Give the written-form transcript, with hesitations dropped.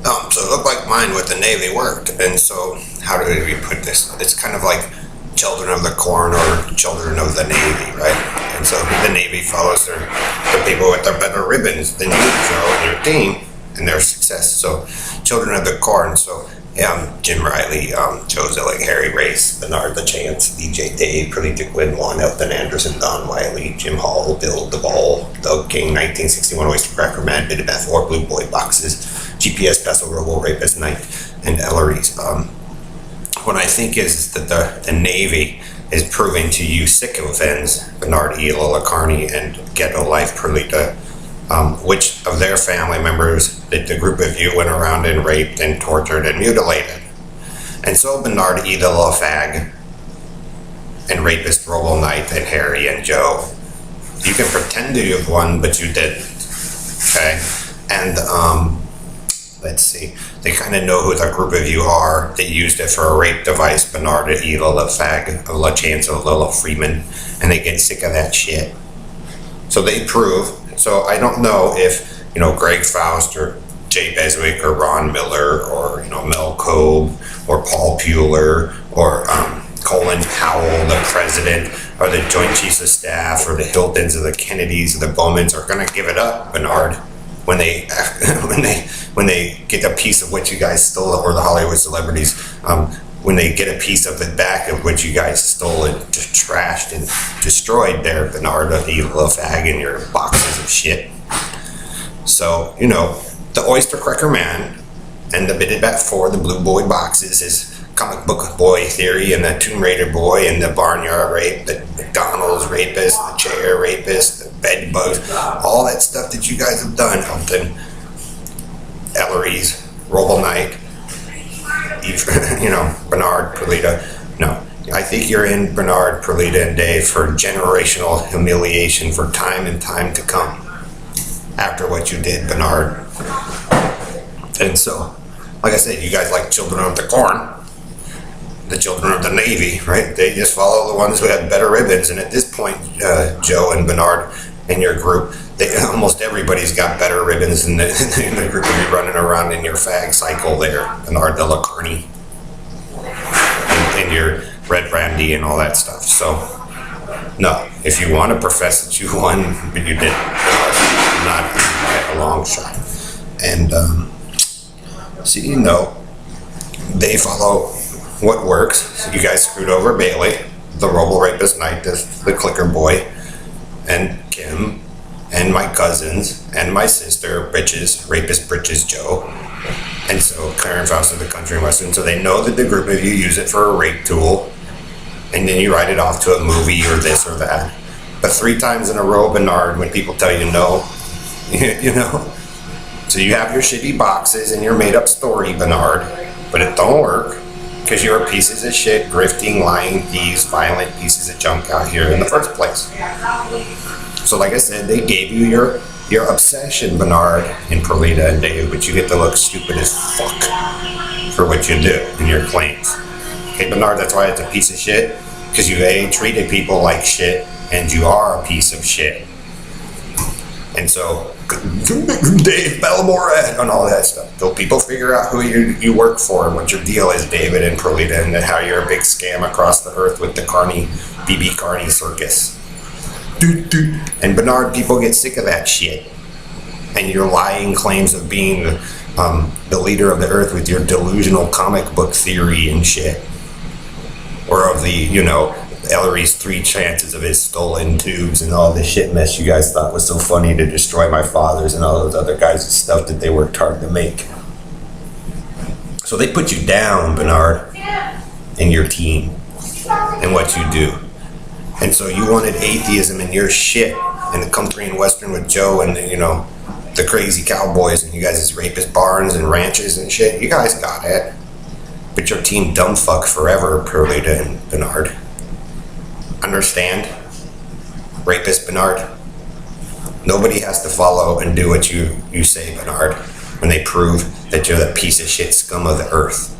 So it looked like mine with the Navy worked. And so, how do we put this? It's kind of like children of the corn or children of the Navy, right? And so the Navy follows the people with their better ribbons than you, Joe, and your team, and their success. So, children of the corn. So, Jim Riley, Joe Zillig, Harry Race, Bernard LaChance, DJ Dave, Prolific Win, Juan Elton Anderson, Don Wiley, Jim Hall, Bill DeVol, Doug King, 1961 Oyster Cracker Man, Bit of Beth, or Blue Boy Boxes, GPS Vessel, Robo Rapist Night, and Ellery's. What I think is that the Navy is proving to you sycophants, Bernard E. Lola Carney, and Ghetto Life Perlita, which of their family members did the group of you went around and raped and tortured and mutilated. And so Bernard E. the Fag and rapist Robo Knight and Harry and Joe, you can pretend to have won, but you didn't. Okay? And let's see, they kind of know who the group of you are. They used it for a rape device, Bernard E. Fag, LaChance, Lola Freeman, and they get sick of that shit. So they prove. So I don't know if, Greg Faust or Jay Beswick or Ron Miller or, Mel Kobe or Paul Puller or Colin Powell, the president, or the Joint Chiefs of Staff or the Hiltons or the Kennedys or the Bowmans are going to give it up, Bernard, when they when they get a piece of what you guys stole, or the Hollywood celebrities, when they get a piece of it back of what you guys stole and trashed and destroyed there, Bernard, you little fag, in your boxes of shit. So, the Oyster Cracker Man and the Bitted Bat 4, the Blue Boy boxes, is comic book boy theory, and the Tomb Raider boy, and the Barnyard rape, the McDonald's rapist, the chair rapist, the bed bugs, all that stuff that you guys have done, Elton, Ellery's, Robo Knight, Bernard, Perlita. No, I think you're in, Bernard, Perlita, and Dave, for generational humiliation for time and time to come after what you did, Bernard. And so, like I said, you guys like children of the corn, the children of the Navy, right? They just follow the ones who have better ribbons. And at this point, Joe and Bernard and your group, almost everybody's got better ribbons in the group of you running around in your fag cycle there, Bernard Della Carney, and your red brandy and all that stuff. So, no, if you want to profess that you won, but you didn't, not by a long shot. And they follow what works. So you guys screwed over Bailey, the Robo Rapist Knight, the Clicker Boy, and Kim, and my cousins, and my sister, Rapist Britches Joe. And so Karen Faust of the Country and Western. So they know that the group of you use it for a rape tool, and then you write it off to a movie or this or that. But 3 times in a row, Bernard, when people tell you no, So you have your shitty boxes and your made up story, Bernard, but it don't work because you're pieces of shit, grifting, lying thieves, violent pieces of junk out here in the first place. So like I said, they gave you your obsession, Bernard and Perlita and Dave, but you get to look stupid as fuck for what you do in your claims. Okay, Bernard, that's why it's a piece of shit, because you treated people like shit, and you are a piece of shit. And so, Dave Belmore and all that stuff. So people figure out who you work for and what your deal is, David and Perlita, and how you're a big scam across the earth with the BB Carney circus. And Bernard, people get sick of that shit. And your lying claims of being the leader of the earth with your delusional comic book theory and shit. Or of the, Ellery's 3 chances of his stolen tubes and all this shit mess you guys thought was so funny to destroy my fathers and all those other guys' stuff that they worked hard to make. So they put you down, Bernard, and your team, and what you do. And so you wanted atheism in your shit in the country and western with Joe and the crazy cowboys and you guys' rapist barns and ranches and shit. You guys got it. But your team dumb fuck forever, Perlita and Bernard. Understand? Rapist Bernard. Nobody has to follow and do what you say, Bernard, when they prove that you're the piece of shit scum of the earth.